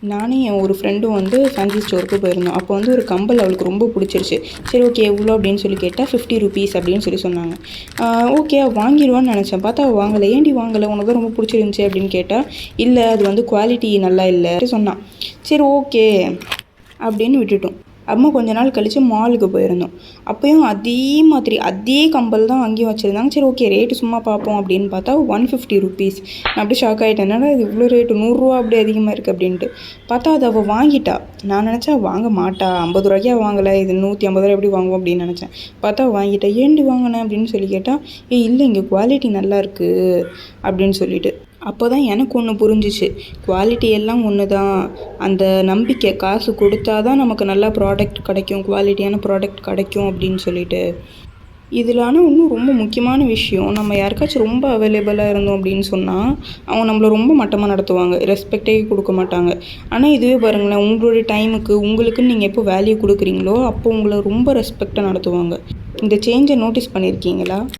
நானும் என் ஒரு ஃப்ரெண்டும் வந்து ஃபேன்சி ஸ்டோருக்கு போயிருந்தோம். அப்போ வந்து ஒரு கம்பல் அவளுக்கு ரொம்ப பிடிச்சிருச்சு. சரி ஓகே எவ்வளோ அப்படின்னு சொல்லி கேட்டால் 50 ருபீஸ் அப்படின்னு சொல்லி சொன்னாங்க. ஓகே வாங்கிடுவான்னு நினச்சேன். பார்த்தா வாங்கலை. ஏன்டி வாங்கலை, உனக்கு தான் ரொம்ப பிடிச்சிருந்துச்சி அப்படின்னு கேட்டால், இல்லை அது வந்து குவாலிட்டி நல்லா இல்லை சொன்னான். சரி ஓகே அப்படின்னு விட்டுட்டோம். அம்மா கொஞ்ச நாள் கழித்து மாலுக்கு போயிருந்தோம். அப்போயும் அதே கம்பல் தான் அங்கேயும் வச்சுருந்தாங்க. சரி ஓகே ரேட்டு சும்மா பார்ப்போம் அப்படின்னு பார்த்தா 150 ருபீஸ். நான் அப்படியே ஷாக் ஆகிட்டேன். என்னடா இது இவ்வளோ ரேட்டு, 100 ரூபா அப்படி அதிகமாக இருக்குது அப்படின்ட்டு. பார்த்தா அது அவள் வாங்கிட்டா. நான் நினச்சா வாங்க மாட்டா, 50 ரூபாய்க்கா வாங்கலை, இது 150 ரூபா எப்படி வாங்குவோம் அப்படின்னு நினச்சேன். பார்த்தா வாங்கிட்டா. ஏன்டி வாங்கினேன் அப்படின்னு சொல்லி கேட்டால், இல்லை இங்கே குவாலிட்டி நல்லா இருக்குது அப்படின்னு சொல்லிட்டு. அப்போ தான் எனக்கு ஒன்று புரிஞ்சிச்சு. குவாலிட்டி எல்லாம் ஒன்று தான். அந்த நம்பிக்கை, காசு கொடுத்தா தான் நமக்கு நல்லா ப்ராடக்ட் கிடைக்கும், குவாலிட்டியான ப்ராடக்ட் கிடைக்கும் அப்படின்னு சொல்லிட்டு. இதில் ஆனால் இன்னும் ரொம்ப முக்கியமான விஷயம், நம்ம யாருக்காச்சும் ரொம்ப அவைலபிளாக இருந்தோம் அப்படின்னு சொன்னால் அவங்க நம்மளை ரொம்ப மட்டமாக நடத்துவாங்க, ரெஸ்பெக்டே கொடுக்க மாட்டாங்க. ஆனால் இதுவே பாருங்களேன், உங்களுடைய டைமுக்கு உங்களுக்குன்னு நீங்கள் எப்போ வேல்யூ கொடுக்குறீங்களோ அப்போ உங்களை ரொம்ப ரெஸ்பெக்டாக நடத்துவாங்க. இந்த சேஞ்சை நோட்டீஸ் பண்ணியிருக்கீங்களா?